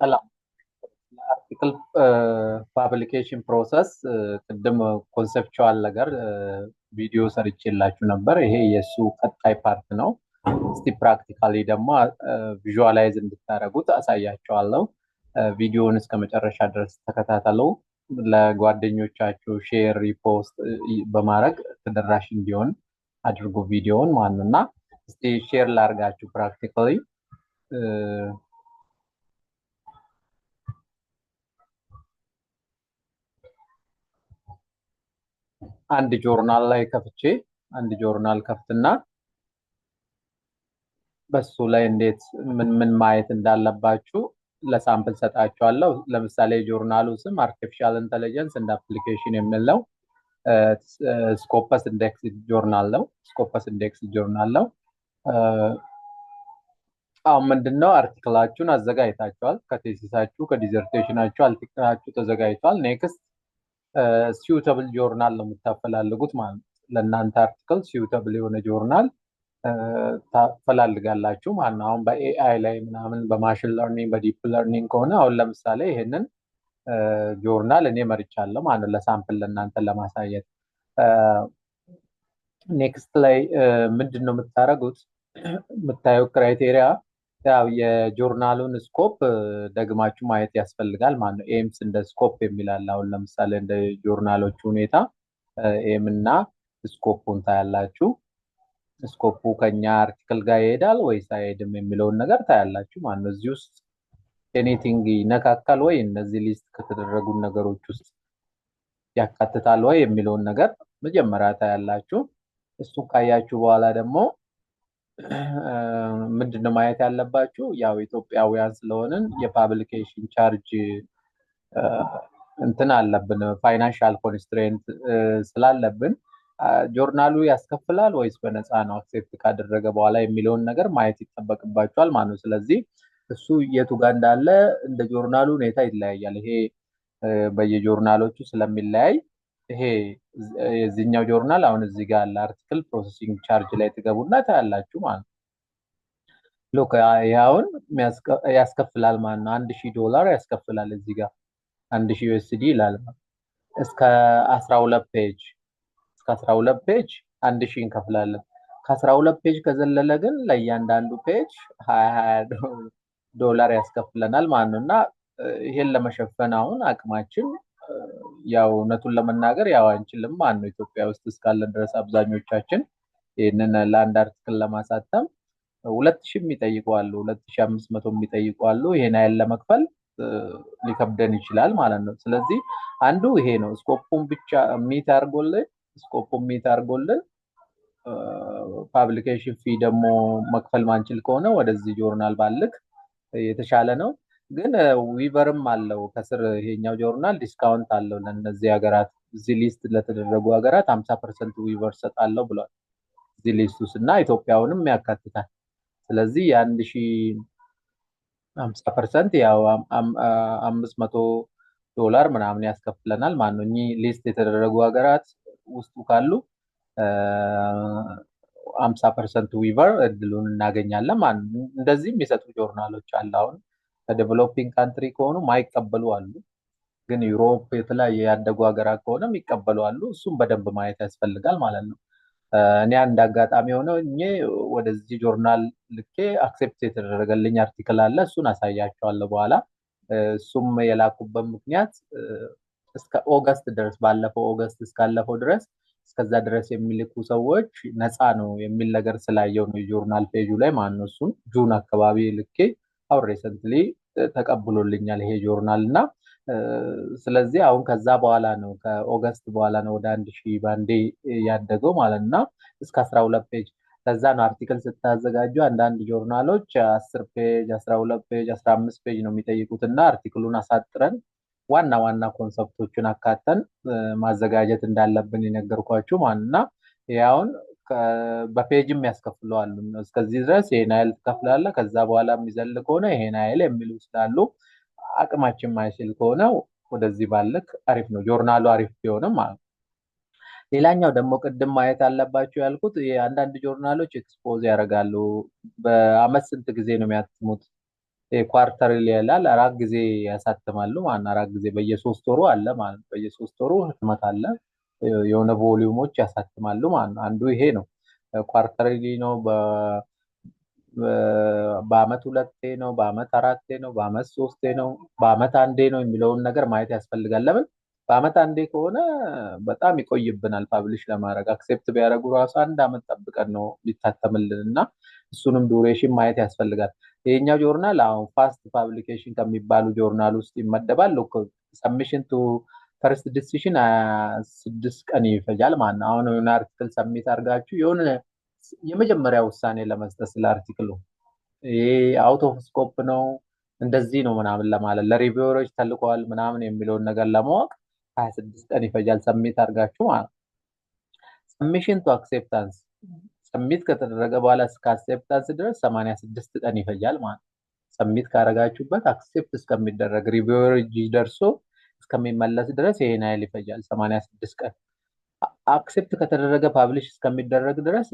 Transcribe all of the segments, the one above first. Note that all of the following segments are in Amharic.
ሰላም አርቲክል ፓብሊኬሽን ፕሮሰስ ቅድም ኮንሰፕቹዋል ነገር ቪዲዮ ሰርቼላችሁ ነበር። ይሄ የእሱ ቀጣይ ፓርት ነው። እስቲ ፕራክቲካሊ ደግሞ ቪዥዋላይዝ እንድታደርጉት አሳያቸዋለሁ። ቪዲዮውን እስከ መጨረሻ ድረስ ተከታተሉ። ለጓደኞቻችሁ ሼር፣ ሪፖስት በማድረግ ተደራሽ እንዲሆን አድርጉ ቪዲዮውን ማለት ነው። እና እስቲ ሼር ላርጋችሁ ፕራክቲካሊ አንድ ጆርናል ላይ ከፍቼ አንድ ጆርናል ከፍትና በሱ ላይ እንዴት ምን ማየት እንዳለባችሁ ለሳምፕል ሰጣችኋለሁ። ለምሳሌ ጆርናሉ ስም አርቲፊሻል ኢንተለጀንስ እንደ አፕሊኬሽን የሚለው ስኮፐስ ኢንዴክስ ጆርናል ነው። ስኮፐስ ኢንዴክስ ጆርናል ነው። አሁን ምንድነው አርቲክላችሁን አዘጋጅታችኋል። ከቴሲሳችሁ ከዲዘርቴሽናችሁ አርቲክላችሁ ተዘጋጅቷል። ኔክስት ሲዩተብል ጆርናል ነው የምታፈላልጉት ማለት ነው። ለእናንተ አርቲክል ሲዩተብል የሆነ ጆርናል ታፈላልጋላችሁ ማለት ነው። አሁን በኤአይ ላይ ምናምን በማሽን ለርኒንግ በዲፕ ለርኒንግ ከሆነ አሁን ለምሳሌ ይሄንን ጆርናል እኔ መርጫለሁ ማለት ነው ለሳምፕል ለእናንተ ለማሳየት። ኔክስት ላይ ምንድን ነው የምታደርጉት? የምታየው ክራይቴሪያ ያው የጆርናሉን ስኮፕ ደግማችሁ ማየት ያስፈልጋል ማለት ነው። ኤምስ እንደ ስኮፕ የሚላል አሁን ለምሳሌ እንደ ጆርናሎቹ ሁኔታ ኤም እና ስኮፑን ታያላችሁ። ስኮፑ ከኛ አርቲክል ጋር ይሄዳል ወይስ አይሄድም የሚለውን ነገር ታያላችሁ ማለት ነው። እዚህ ውስጥ ኤኒቲንግ ይነካካል ወይ እነዚህ ሊስት ከተደረጉ ነገሮች ውስጥ ያካትታል ወይ የሚለውን ነገር መጀመሪያ ታያላችሁ። እሱን ካያችሁ በኋላ ደግሞ ምንድነው ማየት ያለባችሁ? ያው ኢትዮጵያውያን ስለሆንን የፓብሊኬሽን ቻርጅ እንትን አለብን፣ ፋይናንሻል ኮንስትሬንት ስላለብን ጆርናሉ ያስከፍላል ወይስ በነፃ ነው አክሴፕት ካደረገ በኋላ የሚለውን ነገር ማየት ይጠበቅባቸዋል ማለት ነው። ስለዚህ እሱ የቱ ጋር እንዳለ እንደ ጆርናሉ ሁኔታ ይለያያል። ይሄ በየጆርናሎቹ ስለሚለያይ ይሄ የዚህኛው ጆርናል አሁን እዚህ ጋር ያለ አርቲክል ፕሮሰሲንግ ቻርጅ ላይ ትገቡና ታያላችሁ ማለት ነው። ሎክ አሁን ያስከፍላል ማለት ነው። $1000 ያስከፍላል። እዚህ ጋር 1000 ዩኤስዲ ይላል እስከ 12 ፔጅ እስከ 12 ፔጅ 1000 እንከፍላለን። ከ12 ፔጅ ከዘለለ ግን ለእያንዳንዱ ፔጅ $20 ያስከፍለናል ማለት ነው። እና ይሄን ለመሸፈን አሁን አቅማችን ያው እውነቱን ለመናገር ያው አንችልም ማለት ነው። ኢትዮጵያ ውስጥ እስካለን ድረስ አብዛኞቻችን ይህንን ለአንድ አርቲክል ለማሳተም 2000 የሚጠይቁ አሉ፣ 2500 የሚጠይቁ አሉ። ይሄን ያህል ለመክፈል ሊከብደን ይችላል ማለት ነው። ስለዚህ አንዱ ይሄ ነው። ስኮፑን ብቻ ሚት አድርጎልን ፓብሊኬሽን ፊ ደግሞ መክፈል ማንችል ከሆነ ወደዚህ ጆርናል ባልክ የተሻለ ነው። ግን ዊቨርም አለው ከስር ይሄኛው ጆርናል ዲስካውንት አለው ለእነዚህ ሀገራት። እዚህ ሊስት ለተደረጉ ሀገራት 50% ዊቨር ሰጣለው ብሏል እዚህ ሊስት ውስጥ እና ኢትዮጵያውንም ያካትታል። ስለዚህ የ50% ያው $500 ምናምን ያስከፍለናል ማለት ነው። እኚህ ሊስት የተደረጉ ሀገራት ውስጡ ካሉ 50% ዊቨር እድሉን እናገኛለን ማለት ነው። እንደዚህ የሚሰጡ ጆርናሎች አሉ። አሁን ከዴቨሎፒንግ ካንትሪ ከሆኑ ማይቀበሉ አሉ። ግን ዩሮፕ የተለያየ ያደጉ ሀገራት ከሆነ የሚቀበሉ አሉ። እሱም በደንብ ማየት ያስፈልጋል ማለት ነው። እኔ አንድ አጋጣሚ ሆነው ወደዚህ ጆርናል ልኬ አክሴፕት የተደረገልኝ አርቲክል አለ። እሱን አሳያቸዋለሁ በኋላ። እሱም የላኩበት ምክንያት እስከ ኦገስት ድረስ ባለፈው ኦገስት እስካለፈው ድረስ እስከዛ ድረስ የሚልኩ ሰዎች ነፃ ነው የሚል ነገር ስላየው ነው የጆርናል ፔጁ ላይ ማለት ነው። እሱን ጁን አካባቢ ልኬ አሁን ሬሰንትሊ ተቀብሎልኛል ይሄ ጆርናል እና ስለዚህ አሁን ከዛ በኋላ ነው ከኦገስት በኋላ ነው ወደ 1000 ባንዴ ያደገው ማለት እና እስከ 12 ፔጅ ከዛ ነው አርቲክል ስታዘጋጁ አንዳንድ ጆርናሎች 10 ፔጅ 12 ፔጅ 15 ፔጅ ነው የሚጠይቁት እና አርቲክሉን አሳጥረን ዋና ዋና ኮንሰፕቶችን አካተን ማዘጋጀት እንዳለብን የነገርኳችሁ ማለት እና ያውን በፔጅም ያስከፍለዋል። እስከዚህ ድረስ ይሄን ያህል ትከፍላለህ፣ ከዛ በኋላ የሚዘል ከሆነ ይሄን ያህል የሚሉ ስላሉ አቅማችን ማይችል ከሆነ ወደዚህ ባልክ አሪፍ ነው። ጆርናሉ አሪፍ ቢሆንም ማለት ነው። ሌላኛው ደግሞ ቅድም ማየት አለባችሁ ያልኩት አንዳንድ ጆርናሎች ኤክስፖዝ ያደርጋሉ። በአመት ስንት ጊዜ ነው የሚያትሙት? ኳርተርሊ ይላል 4 ጊዜ ያሳትማሉ ማለት ነው። 4 ጊዜ በየ3 ወሩ አለ ማለት ነው። በየ3 ወሩ ህትመት አለ። የሆነ ቮሊዩሞች ያሳትማሉ ማለት ነው። አንዱ ይሄ ነው። ኳርተርሊ ነው። በአመት 2 ነው፣ በአመት 4 ነው፣ በአመት 3 ነው፣ በአመት 1 ነው የሚለውን ነገር ማየት ያስፈልጋል። ለምን በአመት 1 ከሆነ በጣም ይቆይብናል ፓብሊሽ ለማድረግ። አክሴፕት ቢያደርጉ ራሱ 1 አመት ጠብቀን ነው ሊታተምልን እና እሱንም ዱሬሽን ማየት ያስፈልጋል። ይሄኛው ጆርናል አሁን ፋስት ፓብሊኬሽን ከሚባሉ ጆርናል ውስጥ ይመደባል። ሰብሚሽን ቱ ፈርስት ዲሲሽን 6 ቀን ይፈጃል ማለት ነው። አሁን የሆነ አርቲክል ሰሚት አድርጋችሁ የሆነ የመጀመሪያ ውሳኔ ለመስጠት ስለ አርቲክሉ ይሄ አውት ኦፍ ስኮፕ ነው እንደዚህ ነው ምናምን ለማለት ለሪቪወሮች ተልቋል ምናምን የሚለውን ነገር ለማወቅ 26 ቀን ይፈጃል ሰሚት አድርጋችሁ ማለት ነው። ሰሚሽን ቱ አክሴፕታንስ ሰሚት ከተደረገ በኋላ እስከ አክሴፕታንስ ድረስ 86 ቀን ይፈጃል ማለት ነው። ሰሚት ካረጋችሁበት አክሴፕት እስከሚደረግ ሪቪወር እጅ ደርሶ እስከሚመለስ ድረስ ይሄን ያህል ይፈጃል 86 ቀን። አክሴፕት ከተደረገ ፓብሊሽ እስከሚደረግ ድረስ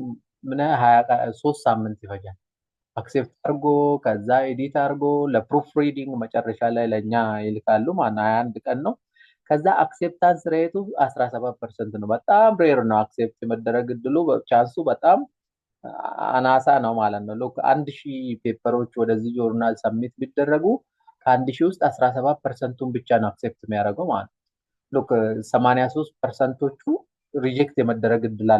ምን 23 ሳምንት ይፈጃል። አክሴፕት አድርጎ ከዛ ኤዲት አድርጎ ለፕሩፍ ሪዲንግ መጨረሻ ላይ ለእኛ ይልካሉ ማለት 21 ቀን ነው። ከዛ አክሴፕታንስ ሬቱ 17% ነው። በጣም ሬር ነው። አክሴፕት የመደረግ እድሉ ቻንሱ በጣም አናሳ ነው ማለት ነው። ሎክ 1000 ፔፐሮች ወደዚህ ጆርናል ሰሚት ቢደረጉ ከ1000 ውስጥ 17%ቱን ብቻ ነው አክሴፕት የሚያደርገው ማለት ነው። ሎክ 83%ቶቹ ሪጀክት የመደረግ እድል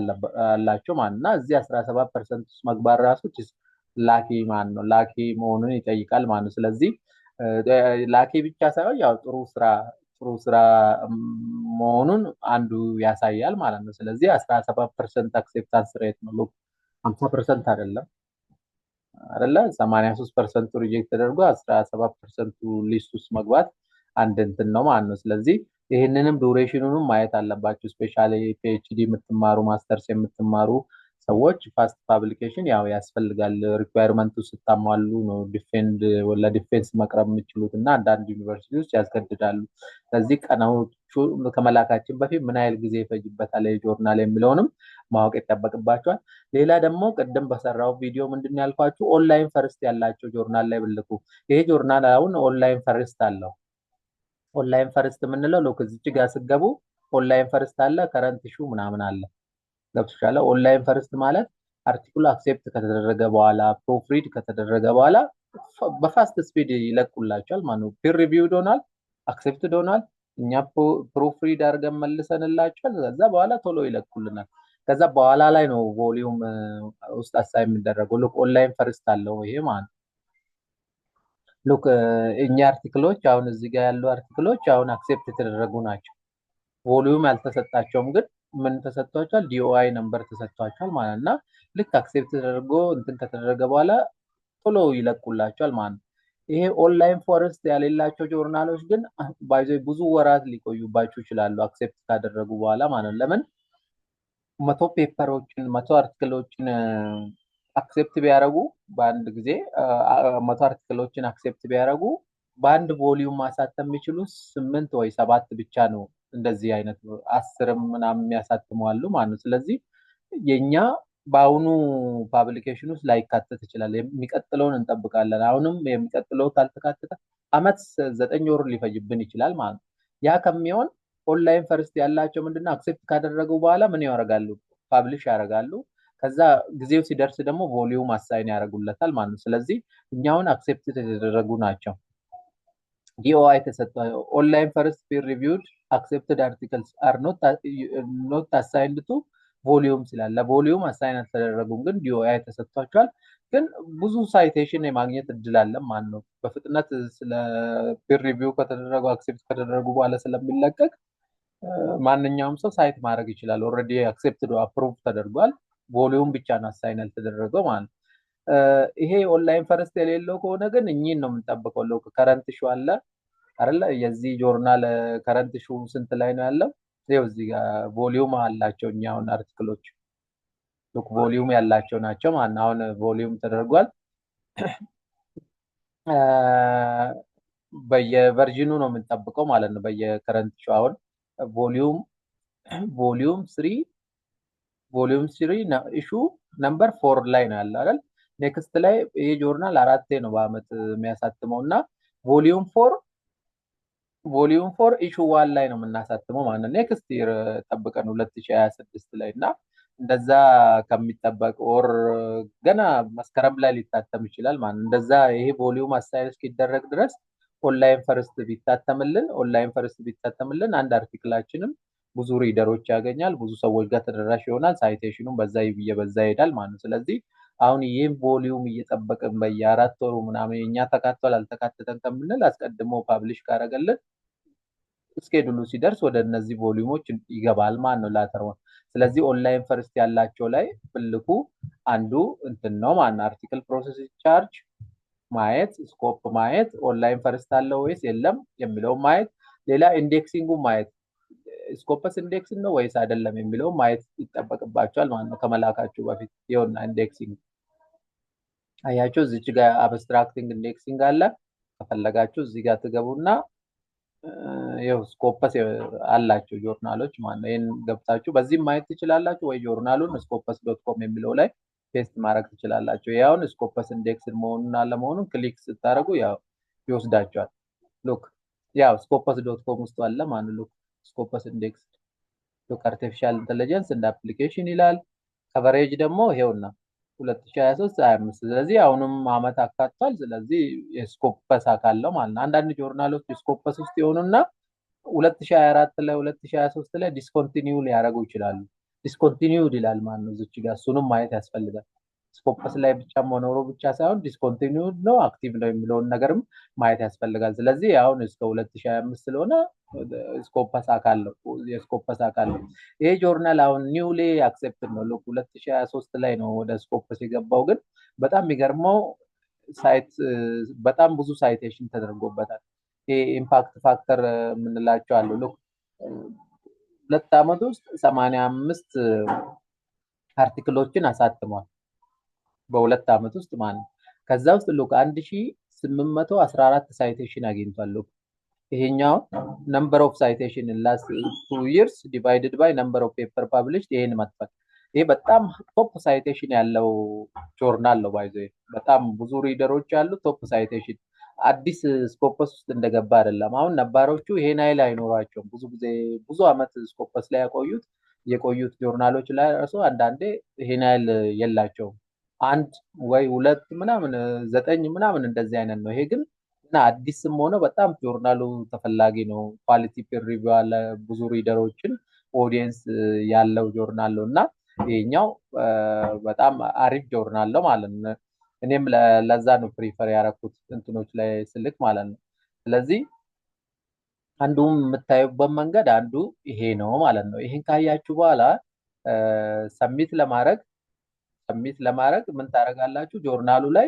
አላቸው ማለት እና እዚህ 17% ውስጥ መግባት ራሱ ላኪ ማለት ነው። ላኪ መሆኑን ይጠይቃል ማለት ነው። ስለዚህ ላኪ ብቻ ሳይሆን ያው ጥሩ ስራ መሆኑን አንዱ ያሳያል ማለት ነው። ስለዚህ 17% አክሴፕታንስ ሬት ነው። ሎክ 50% አይደለም አይደለ 83%ቱ ሪጀክት ተደርጎ 17%ቱ ሊስት ውስጥ መግባት አንድ እንትን ነው ማለት ነው። ስለዚህ ይህንንም ዱሬሽኑንም ማየት አለባችሁ። ስፔሻሊ ፒኤችዲ የምትማሩ ማስተርስ የምትማሩ ሰዎች ፋስት ፓብሊኬሽን ያው ያስፈልጋል። ሪኳየርመንቱ ስታሟሉ ነው ለዲፌንስ መቅረብ የምችሉት እና አንዳንድ ዩኒቨርሲቲ ውስጥ ያስገድዳሉ። ስለዚህ ቀናዎቹ ከመላካችን በፊት ምን ያህል ጊዜ ይፈጅበታል ጆርናል የሚለውንም ማወቅ ይጠበቅባቸዋል። ሌላ ደግሞ ቅድም በሰራው ቪዲዮ ምንድን ያልኳችሁ ኦንላይን ፈርስት ያላቸው ጆርናል ላይ ብልኩ። ይሄ ጆርናል አሁን ኦንላይን ፈርስት አለው። ኦንላይን ፈርስት የምንለው ሎክ እዚች ጋር ስገቡ ኦንላይን ፈርስት አለ፣ ከረንት ኢሹ ምናምን አለ። ገብቶሻል? ኦንላይን ፈርስት ማለት አርቲክሉ አክሴፕት ከተደረገ በኋላ ፕሩፍሪድ ከተደረገ በኋላ በፋስት ስፒድ ይለቁላቸዋል ማለት ነው። ፒር ሪቪውድ ሆኗል፣ አክሴፕትድ ሆኗል፣ እኛ ፕሩፍሪድ አድርገን መልሰንላቸዋል። ከዛ በኋላ ቶሎ ይለቁልናል። ከዛ በኋላ ላይ ነው ቮሊዩም ውስጥ አሳይ የሚደረገው። ሎክ ኦንላይን ፈርስት አለው ይሄ ማለት ነው። ሉክ እኛ አርቲክሎች አሁን እዚህ ጋር ያሉ አርቲክሎች አሁን አክሴፕት የተደረጉ ናቸው። ቮሊዩም ያልተሰጣቸውም ግን ምን ተሰጥቷቸዋል? ዲኦአይ ነምበር ተሰጥቷቸዋል ማለት እና ልክ አክሴፕት ተደርጎ እንትን ከተደረገ በኋላ ቶሎ ይለቁላቸዋል ማለት ነው። ይሄ ኦንላይን ፎረስት ያሌላቸው ጆርናሎች ግን ባይዞ ብዙ ወራት ሊቆዩባቸው ይችላሉ አክሴፕት ካደረጉ በኋላ ማለት ነው። ለምን 100 ፔፐሮችን 100 አርቲክሎችን አክሴፕት ቢያደርጉ በአንድ ጊዜ 100 አርቲክሎችን አክሴፕት ቢያደርጉ በአንድ ቮሊዩም ማሳተም የሚችሉ 8 ወይ 7 ብቻ ነው። እንደዚህ አይነት 10 ምናምን የሚያሳትሙ አሉ ማለት ነው። ስለዚህ የኛ በአሁኑ ፓብሊኬሽን ውስጥ ላይካተት ይችላል። የሚቀጥለውን እንጠብቃለን። አሁንም የሚቀጥለው ካልተካተተ አመት 9 ወር ሊፈጅብን ይችላል ማለት ነው። ያ ከሚሆን ኦንላይን ፈርስት ያላቸው ምንድነው አክሴፕት ካደረጉ በኋላ ምን ያደርጋሉ? ፓብሊሽ ያደርጋሉ። ከዛ ጊዜው ሲደርስ ደግሞ ቮሊዩም አሳይን ያደርጉለታል ማለት ነው። ስለዚህ እኛውን አክሴፕት የተደረጉ ናቸው። ዲኦአይ ተሰጥቷ ኦንላይን ፈርስት ፒር ሪቪውድ አክሴፕትድ አርቲክልስ አር ኖት አሳይንድ ቱ ቮሊዩም ስላለ ለቮሊዩም አሳይን አልተደረጉም፣ ግን ዲኦአይ ተሰጥቷቸዋል። ግን ብዙ ሳይቴሽን የማግኘት እድል አለ ማለት ነው። በፍጥነት ስለ ፒር ሪቪው ከተደረጉ አክሴፕት ከተደረጉ በኋላ ስለሚለቀቅ ማንኛውም ሰው ሳይት ማድረግ ይችላል። ኦልሬዲ አክሴፕትድ አፕሩቭ ተደርጓል። ቮሊዩም ብቻ ነው አሳይን ያልተደረገው ማለት ነው። ይሄ ኦንላይን ፈርስት የሌለው ከሆነ ግን እኚህን ነው የምንጠብቀው። ሎክ ከረንት ሹ አለ አይደለ? የዚህ ጆርናል ከረንት ሹ ስንት ላይ ነው ያለው? ይኸው እዚህ ጋር ቮሊዩም አላቸው። እኛውን አርቲክሎች ሎክ ቮሊዩም ያላቸው ናቸው ማለት አሁን ቮሊዩም ተደርጓል። በየቨርዥኑ ነው የምንጠብቀው ማለት ነው። በየከረንት ሹ አሁን ቮሊዩም 3 ኢሹ ነምበር 4 ላይ ነው ያለው አይደል? ኔክስት ላይ ይሄ ጆርናል 4 ነው በአመት የሚያሳትመው እና ቮሊዩም 4 ኢሹ 1 ላይ ነው የምናሳትመው ማለት ነው። ኔክስት ይር ጠብቀን 2026 ላይ እና እንደዛ ከሚጠበቅ ኦር ገና መስከረም ላይ ሊታተም ይችላል ማለት ነው። እንደዛ ይሄ ቮሊዩም አሳይን እስኪደረግ ድረስ ኦንላይን ፈርስት ቢታተምልን አንድ አርቲክላችንም ብዙ ሪደሮች ያገኛል፣ ብዙ ሰዎች ጋር ተደራሽ ይሆናል፣ ሳይቴሽኑም በዛ እየበዛ ይሄዳል ማለት ነው። ስለዚህ አሁን ይህም ቮሊዩም እየጠበቅን በየ4 ወሩ ምናምን የኛ ተካቷል አልተካተተም ከምንል አስቀድሞ ፓብሊሽ ካረገልን ስኬዱሉ ሲደርስ ወደ እነዚህ ቮሊዩሞች ይገባል ማለት ነው ላተር። ስለዚህ ኦንላይን ፈርስት ያላቸው ላይ ፍልኩ አንዱ እንትን ነው ማለት ነው። አርቲክል ፕሮሰሲንግ ቻርጅ ማየት፣ ስኮፕ ማየት፣ ኦንላይን ፈርስት አለው ወይስ የለም የሚለው ማየት፣ ሌላ ኢንዴክሲንጉ ማየት ስኮፐስ ኢንዴክስ ነው ወይስ አይደለም የሚለው ማየት ይጠበቅባቸዋል ማለት ነው ከመላካችሁ በፊት። ይኸውና ኢንዴክሲንግ አያችሁ፣ እዚች ጋር አብስትራክቲንግ ኢንዴክሲንግ አለ። ከፈለጋችሁ እዚህ ጋር ትገቡና ይኸው ስኮፐስ አላቸው ጆርናሎች ማለት ነው። ይሄን ገብታችሁ በዚህ ማየት ትችላላችሁ፣ ወይ ጆርናሉን scopus.com የሚለው ላይ ፔስት ማድረግ ትችላላችሁ። ያውን ስኮፐስ ኢንዴክስ መሆኑን አለመሆኑን ክሊክ ስታደርጉ ያው ይወስዳቸዋል። ሉክ ያው scopus.com ውስጥ አለ ማለት ነው። ሉክ ስኮፐስ ኢንዴክስ ሉክ አርቲፊሻል ኢንተለጀንስ እንደ አፕሊኬሽን ይላል። ከቨሬጅ ደግሞ ይሄውና 2023 25። ስለዚህ አሁንም አመት አካቷል። ስለዚህ የስኮፐስ አካል ነው ማለት ነው። አንዳንድ ጆርናሎች ስኮፐስ ውስጥ የሆኑና 2024 ላይ 2023 ላይ ዲስኮንቲኒው ሊያደርጉ ይችላሉ። ዲስኮንቲኒውድ ይላል ማለት ነው እዚች ጋር። እሱንም ማየት ያስፈልጋል። ስኮፐስ ላይ ብቻ መኖሩ ብቻ ሳይሆን ዲስኮንቲኒውድ ነው አክቲቭ ነው የሚለውን ነገርም ማየት ያስፈልጋል። ስለዚህ አሁን እስከ 2025 ስለሆነ ስኮፐስ አካል ነው፣ የስኮፐስ አካል ነው። ይሄ ጆርናል አሁን ኒውሊ አክሴፕትድ ነው። ሉክ 2023 ላይ ነው ወደ ስኮፐስ የገባው። ግን በጣም የሚገርመው ሳይት በጣም ብዙ ሳይቴሽን ተደርጎበታል። ይሄ ኢምፓክት ፋክተር የምንላቸው አሉ። ሉክ 2 አመት ውስጥ 85 አርቲክሎችን አሳትሟል በ2 አመት ውስጥ ማለት ነው። ከዛ ውስጥ ሉክ 1814 ሳይቴሽን አግኝቷል። ሉክ ይሄኛው ነምበር ኦፍ ሳይቴሽን in last 2 years divided by number of paper published ይሄን መጥፋት። ይሄ በጣም ቶፕ ሳይቴሽን ያለው ጆርናል ነው ባይዘ። በጣም ብዙ ሪደሮች ያሉት ቶፕ ሳይቴሽን አዲስ ስኮፐስ ውስጥ እንደገባ አይደለም። አሁን ነባሮቹ ይሄን አይል አይኖራቸውም። ብዙ ጊዜ ብዙ አመት ስኮፐስ ላይ የቆዩት ጆርናሎች ላይ ራሱ አንዳንዴ ይሄን አይል የላቸውም። 1 ወይ 2 ምናምን 9 ምናምን እንደዚህ አይነት ነው። ይሄ ግን እና አዲስም ሆነ በጣም ጆርናሉ ተፈላጊ ነው። ኳሊቲ ፒር ሪቪው አለ፣ ብዙ ሪደሮችን ኦዲየንስ ያለው ጆርናል ነው እና ይሄኛው በጣም አሪፍ ጆርናል ነው ማለት ነው። እኔም ለዛ ነው ፕሪፈር ያደረኩት እንትኖች ላይ ስልክ ማለት ነው። ስለዚህ አንዱም የምታዩበት መንገድ አንዱ ይሄ ነው ማለት ነው። ይሄን ካያችሁ በኋላ ሰሚት ለማድረግ ምን ታደርጋላችሁ? ጆርናሉ ላይ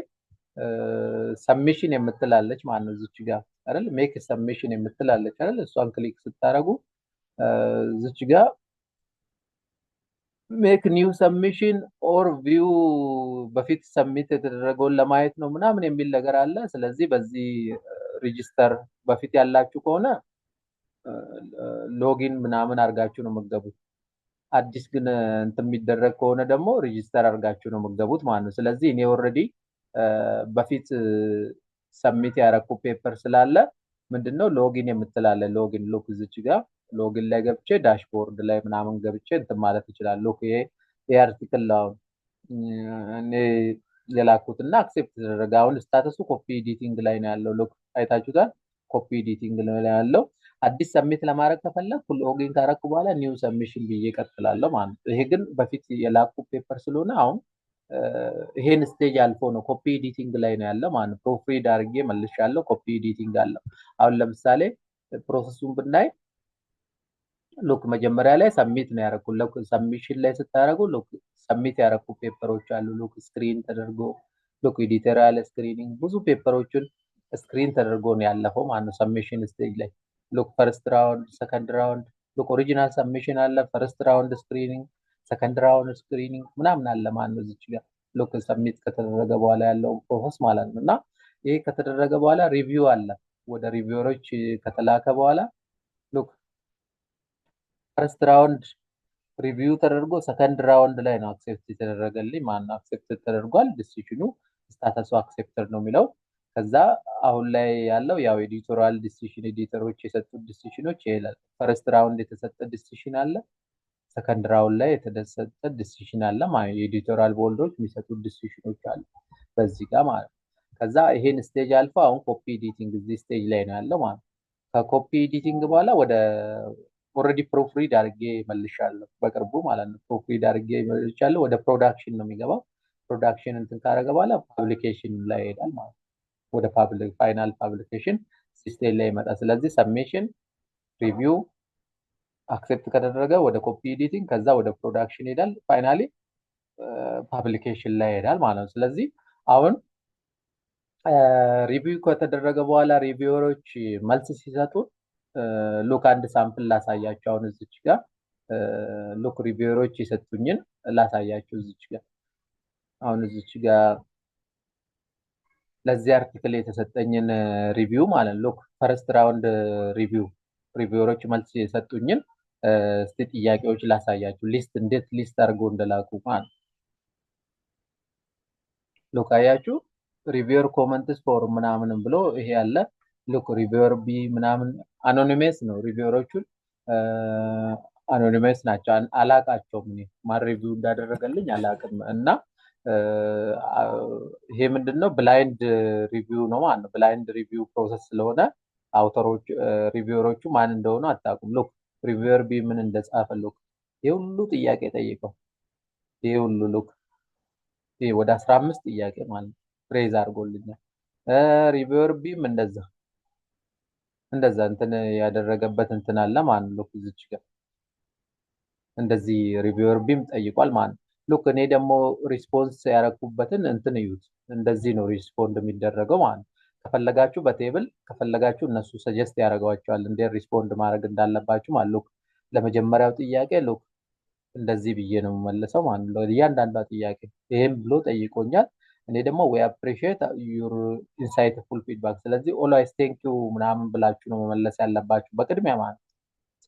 ሰብሚሽን የምትላለች ማለት ነው። እዚች ጋር አይደል ሜክ ሰብሚሽን የምትላለች አይደል? እሷን ክሊክ ስታደርጉ እዚች ጋር ሜክ ኒው ሰብሚሽን ኦር ቪው በፊት ሰብሚት የተደረገውን ለማየት ነው ምናምን የሚል ነገር አለ። ስለዚህ በዚህ ሬጂስተር በፊት ያላችሁ ከሆነ ሎጊን ምናምን አድርጋችሁ ነው የምትገቡት። አዲስ ግን እንትን የሚደረግ ከሆነ ደግሞ ሬጂስተር አድርጋችሁ ነው የምትገቡት ማለት ነው። ስለዚህ እኔ ኦልሬዲ በፊት ሰብሚት ያደረኩ ፔፐር ስላለ ምንድነው ሎጊን የምትላለ ሎጊን ሉክ እዚች ጋር ሎጊን ላይ ገብቼ ዳሽቦርድ ላይ ምናምን ገብቼ እንትን ማለት ይችላል። ሉክ ይሄ አርቲክል ነው እኔ የላኩትና አክሴፕት ተደረገ። አሁን ስታተሱ ኮፒ ኤዲቲንግ ላይ ነው ያለው። ሉክ አይታችሁታል። ኮፒ ኤዲቲንግ ላይ ያለው አዲስ ሰብሚት ለማድረግ ከፈለኩ ሎጊን ካረኩ በኋላ ኒው ሰብሚሽን ብዬ እቀጥላለሁ ማለት ነው። ይሄ ግን በፊት የላኩ ፔፐር ስለሆነ አሁን ይሄን ስቴጅ አልፎ ነው ኮፒ ኤዲቲንግ ላይ ነው ያለው ማለት ነው። ፕሮፍሪድ አድርጌ መልሻለሁ። ኮፒ ኤዲቲንግ አለው። አሁን ለምሳሌ ፕሮሰሱን ብናይ ሉክ መጀመሪያ ላይ ሰብሚት ነው ያደረኩት። ሉክ ሰብሚሽን ላይ ስታደርጉ ሉክ ሰብሚት ያደረኩ ፔፐሮች አሉ። ሉክ ስክሪን ተደርጎ ሉክ ኤዲቶሪያል ስክሪኒንግ ብዙ ፔፐሮችን ስክሪን ተደርጎ ነው ያለፈው ማለት ነው። ሰብሚሽን ስቴጅ ላይ ሉክ ፈርስት ራውንድ፣ ሰከንድ ራውንድ ሉክ ኦሪጂናል ሰብሚሽን አለ፣ ፈርስት ራውንድ ስክሪኒንግ፣ ሰከንድ ራውንድ ስክሪኒንግ ምናምን አለ ማለት ነው። እዚች ጋር ሉክ ሰብሚት ከተደረገ በኋላ ያለው ፕሮሰስ ማለት ነው። እና ይሄ ከተደረገ በኋላ ሪቪው አለ። ወደ ሪቪወሮች ከተላከ በኋላ ሉክ ፈርስት ራውንድ ሪቪው ተደርጎ ሰከንድ ራውንድ ላይ ነው አክሴፕት የተደረገልኝ። ማን አክሴፕት ተደርጓል፣ ዲሲሽኑ ስታተሱ አክሴፕተር ነው የሚለው። ከዛ አሁን ላይ ያለው ያው ኤዲቶሪያል ዲሲሽን ኤዲተሮች የሰጡት ዲሲሽኖች ይላል። ፈርስት ራውንድ የተሰጠ ዲሲሽን አለ፣ ሰከንድ ራውንድ ላይ የተሰጠ ዲሲሽን አለ። ማለት የኤዲቶሪያል ቦርዶች የሚሰጡት ዲሲሽኖች አሉ በዚህ ጋር ማለት ነው። ከዛ ይሄን ስቴጅ አልፎ አሁን ኮፒ ኤዲቲንግ እዚህ ስቴጅ ላይ ነው ያለው ማለት ነው። ከኮፒ ኤዲቲንግ በኋላ ወደ ኦልሬዲ ፕሮፍሪድ አድርጌ መልሻለሁ በቅርቡ ማለት ነው። ፕሮፍሪድ አድርጌ መልሻለሁ። ወደ ፕሮዳክሽን ነው የሚገባው። ፕሮዳክሽን እንትን ካደረገ በኋላ ፓብሊኬሽን ላይ ይሄዳል ማለት ነው። ወደ ፋይናል ፓብሊኬሽን ሲስቴም ላይ ይመጣል። ስለዚህ ሰብሚሽን፣ ሪቪው አክሴፕት ከተደረገ ወደ ኮፒ ኤዲቲንግ፣ ከዛ ወደ ፕሮዳክሽን ይሄዳል። ፋይናሊ ፓብሊኬሽን ላይ ይሄዳል ማለት ነው። ስለዚህ አሁን ሪቪው ከተደረገ በኋላ ሪቪወሮች መልስ ሲሰጡ ሉክ አንድ ሳምፕል ላሳያቸው። አሁን እዚች ጋር ሉክ ሪቪወሮች የሰጡኝን ላሳያቸው እዚች ጋር። አሁን እዚች ጋር ለዚህ አርቲክል የተሰጠኝን ሪቪው ማለት ሉክ ፈርስት ራውንድ ሪቪወሮች መልስ የሰጡኝን እስቲ ጥያቄዎች ላሳያችሁ። ሊስት እንዴት ሊስት አድርጎ እንደላኩ ማለት ሉክ አያችሁ። ሪቪወር ኮመንትስ ፎር ምናምን ብሎ ይሄ ያለ ሉክ ሪቪወር ቢ ምናምን አኖኒሜስ ነው። ሪቪወሮቹን አኖኒሜስ ናቸው። አላቃቸውም። እኔ ማን ሪቪው እንዳደረገልኝ አላቅም። እና ይሄ ምንድነው ብላይንድ ሪቪው ነው ማለት ነው። ብላይንድ ሪቪው ፕሮሰስ ስለሆነ አውተሮች ሪቪወሮቹ ማን እንደሆኑ አታውቁም። ሉክ ሪቪወር ቢ ምን እንደጻፈ ሉክ ይሄ ሁሉ ጥያቄ ጠይቀው ይሄ ሁሉ ሉክ ይሄ ወደ 15 ጥያቄ ማለት ነው ሬዝ አድርጎልኛል። ሪቪወር ቢም እንደዛ እንትን ያደረገበት እንትን አለ ማለት ነው። እዚች ጋር እንደዚህ ሪቪወር ቢም ጠይቋል ማለት ነው። ሉክ እኔ ደግሞ ሪስፖንስ ያረኩበትን እንትን እዩት። እንደዚህ ነው ሪስፖንድ የሚደረገው ማለት ነው። ከፈለጋችሁ በቴብል ከፈለጋችሁ እነሱ ሰጀስት ያደርገዋቸዋል እንዴት ሪስፖንድ ማድረግ እንዳለባችሁ ማለት ነው። ለመጀመሪያው ጥያቄ ሉክ እንደዚህ ብዬ ነው የምመልሰው ማለት ነው። እያንዳንዷ ጥያቄ ይሄም ብሎ ጠይቆኛል። እኔ ደግሞ ዊ አፕሪሺየት ዩር ኢንሳይትፉል ፊድባክ። ስለዚህ ኦልዌይስ ቴንክ ዩ ምናምን ብላችሁ ነው መመለስ ያለባችሁ በቅድሚያ ማለት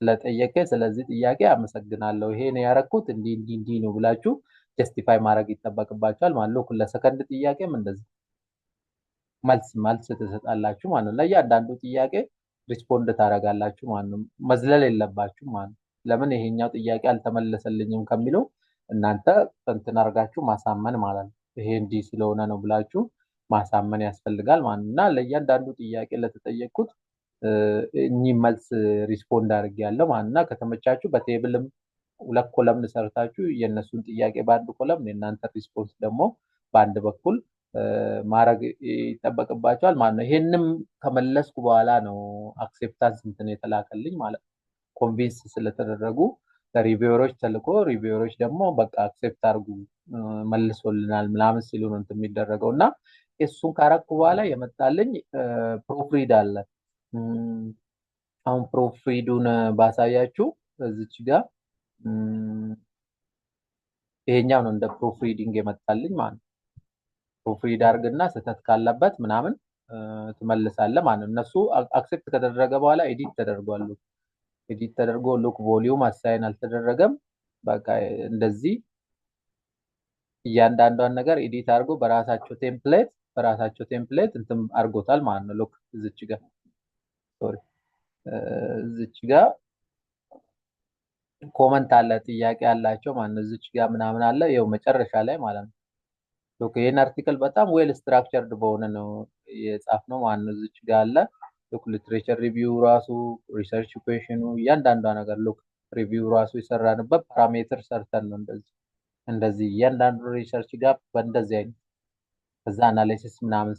ስለጠየቀ። ስለዚህ ጥያቄ አመሰግናለሁ፣ ይሄ ነው ያረኩት እንዲህ ነው ብላችሁ ጀስቲፋይ ማድረግ ይጠበቅባችኋል ማለት ነው። ለሰከንድ ጥያቄም እንደዚህ መልስ ትሰጣላችሁ ማለት ነው። ለእያንዳንዱ ጥያቄ ሪስፖንድ ታደርጋላችሁ ማለት ነው። መዝለል የለባችሁ ማለት ነው። ለምን ይሄኛው ጥያቄ አልተመለሰልኝም ከሚለው እናንተ እንትን አድርጋችሁ ማሳመን ማለት ነው። ይሄ እንዲህ ስለሆነ ነው ብላችሁ ማሳመን ያስፈልጋል ማለት ነው። እና ለእያንዳንዱ ጥያቄ ለተጠየቁት እኚህ መልስ ሪስፖንድ አድርጌያለሁ ማለት ነው። ከተመቻችሁ በቴብልም ሁለት ኮለምን ሰርታችሁ የእነሱን ጥያቄ በአንድ ኮለም የእናንተ ሪስፖንስ ደግሞ በአንድ በኩል ማድረግ ይጠበቅባቸዋል ማለት ነው። ይሄንም ከመለስኩ በኋላ ነው አክሴፕታንስ እንትን የተላከልኝ ማለት ነው። ኮንቪንስ ስለተደረጉ ለሪቪወሮች ተልኮ ሪቪወሮች ደግሞ በቃ አክሴፕት አድርጉ መልሶልናል ምናምን ሲሉ ነው እንትን የሚደረገው። እና እሱን ካረኩ በኋላ የመጣልኝ ፕሮፍሪድ አለ። አሁን ፕሮፍሪዱን ባሳያችሁ እዚች ጋር ይሄኛው ነው እንደ ፕሮፍሪዲንግ የመጣልኝ ማለት ነው። ፕሮፍሪድ አድርግና ስህተት ካለበት ምናምን ትመልሳለህ ማለት ነው። እነሱ አክሴፕት ከተደረገ በኋላ ኤዲት ተደርጓል። ኤዲት ተደርጎ ሉክ ቮሊዩም አሳይን አልተደረገም። በቃ እንደዚህ እያንዳንዷን ነገር ኤዲት አድርጎ በራሳቸው ቴምፕሌት እንትን አድርጎታል ማለት ነው። ሉክ እዚች ጋር ሶሪ እዚች ጋር ኮመንት አለ፣ ጥያቄ አላቸው ማለት ነው። እዚች ጋር ምናምን አለ ይኸው መጨረሻ ላይ ማለት ነው። ሉክ ይሄን አርቲክል በጣም ዌል ስትራክቸርድ በሆነ ነው የጻፍነው ማለት ነው። እዚች ጋር አለ ሉክ ሊትሬቸር ሪቪው ራሱ ሪሰርች ኩዌሽኑ እያንዳንዷ ነገር ሉክ ሪቪው ራሱ የሰራንበት ፓራሜትር ሰርተን ነው እንደዚህ እያንዳንዱ ሪሰርች ጋር በእንደዚህ አይነት ከዛ አናሊሲስ ምናምን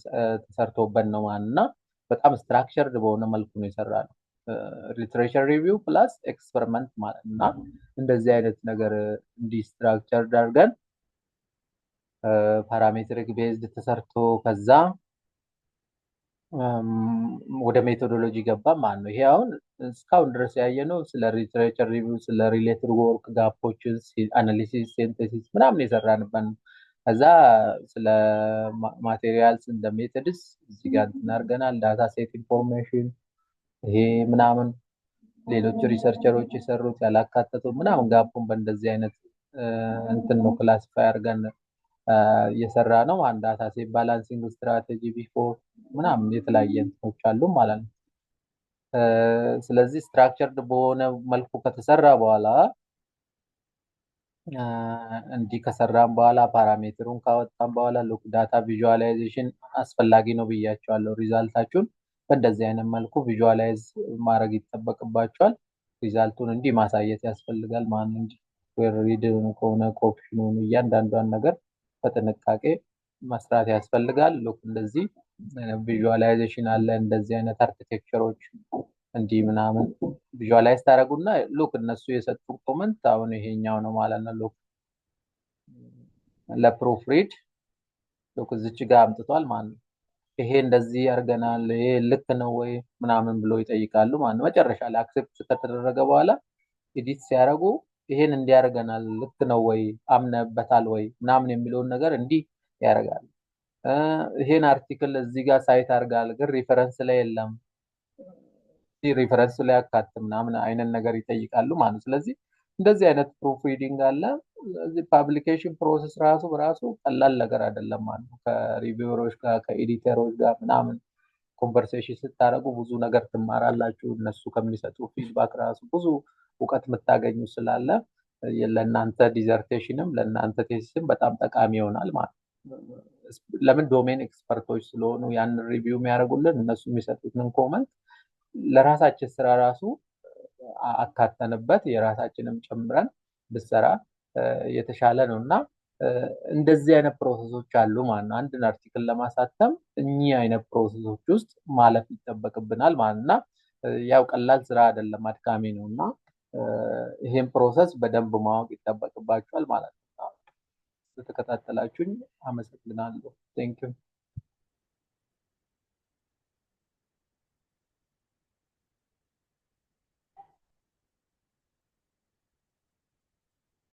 ተሰርቶበት ነው ማለት እና በጣም ስትራክቸርድ በሆነ መልኩ ነው የሰራነው። ሊትሬቸር ሪቪው ፕላስ ኤክስፐሪመንት ማለት እና እንደዚህ አይነት ነገር እንዲህ ስትራክቸርድ አድርገን ፓራሜትሪክ ቤዝድ ተሰርቶ ከዛ ወደ ሜቶዶሎጂ ገባ ማለት ነው። ይሄ አሁን እስካሁን ድረስ ያየነው ስለ ሊትሬቸር ሪቪው ስለ ሪሌትድ ወርክ ጋፖችን አናሊሲስ ሲንቴሲስ ምናምን የሰራንበት ነው። ከዛ ስለ ማቴሪያልስ እንደ ሜቶድስ እዚህ ጋር እንትን አድርገናል። ዳታ ሴት ኢንፎርሜሽን ይሄ ምናምን ሌሎች ሪሰርቸሮች የሰሩት ያላካተቱ ምናምን ጋፑን በእንደዚህ አይነት እንትን ነው ክላሲፋይ አድርገን እየሰራ ነው። አንድ ዳታ ሴት ባላንሲንግ ስትራቴጂ ቢፎር ምናምን የተለያየ እንትኖች አሉ ማለት ነው። ስለዚህ ስትራክቸርድ በሆነ መልኩ ከተሰራ በኋላ እንዲህ ከሰራን በኋላ ፓራሜትሩን ካወጣን በኋላ ሉክ ዳታ ቪዥዋላይዜሽን አስፈላጊ ነው ብያቸዋለሁ። ሪዛልታችሁን በእንደዚህ አይነት መልኩ ቪዥዋላይዝ ማድረግ ይጠበቅባቸዋል። ሪዛልቱን እንዲህ ማሳየት ያስፈልጋል ማለት እንጂ ሪድን ከሆነ ኮፒሽኑን እያንዳንዷን ነገር በጥንቃቄ መስራት ያስፈልጋል። ሉክ እንደዚህ ቪዥዋላይዜሽን አለ፣ እንደዚህ አይነት አርኪቴክቸሮች እንዲህ ምናምን ቪዥዋላይዝ ታደርጉና ሉክ እነሱ የሰጡን ኮመንት አሁን ይሄኛው ነው ማለት ነው። ሉክ ለፕሩፍ ሪድ ሉክ እዚች ጋር አምጥቷል ማለት ነው። ይሄ እንደዚህ ያርገናል፣ ይሄ ልክ ነው ወይ ምናምን ብሎ ይጠይቃሉ ማለት ነው። መጨረሻ ላይ አክሴፕት ከተደረገ በኋላ ኤዲት ሲያደርጉ ይሄን እንዲያርገናል፣ ልክ ነው ወይ አምነበታል ወይ ምናምን የሚለውን ነገር እንዲህ ያደርጋል። ይሄን አርቲክል እዚህ ጋር ሳይት አድርጋል፣ ግን ሪፈረንስ ላይ የለም፣ ሪፈረንስ ላይ አካትም ምናምን አይነት ነገር ይጠይቃሉ ማለት ነው። ስለዚህ እንደዚህ አይነት ፕሩፍ ሪዲንግ አለ። ስለዚህ ፓብሊኬሽን ፕሮሰስ ራሱ በራሱ ቀላል ነገር አይደለም ማለት ነው። ከሪቪወሮች ጋር ከኤዲተሮች ጋር ምናምን ኮንቨርሴሽን ስታደርጉ ብዙ ነገር ትማራላችሁ። እነሱ ከሚሰጡ ፊድባክ ራሱ ብዙ እውቀት የምታገኙ ስላለ ለእናንተ ዲዘርቴሽንም ለእናንተ ቴሲስም በጣም ጠቃሚ ይሆናል ማለት ነው። ለምን ዶሜን ኤክስፐርቶች ስለሆኑ ያን ሪቪው የሚያደርጉልን እነሱ የሚሰጡትን ኮመንት ለራሳችን ስራ ራሱ አካተንበት የራሳችንም ጨምረን ብሰራ የተሻለ ነው እና እንደዚህ አይነት ፕሮሰሶች አሉ ማለት ነው። አንድን አርቲክል ለማሳተም እኚህ አይነት ፕሮሰሶች ውስጥ ማለፍ ይጠበቅብናል ማለት እና ያው ቀላል ስራ አይደለም፣ አድካሚ ነው እና ይሄን ፕሮሰስ በደንብ ማወቅ ይጠበቅባቸዋል ማለት ነው። ስለተከታተላችሁኝ አመሰግናለሁ። ቴንክ ዩ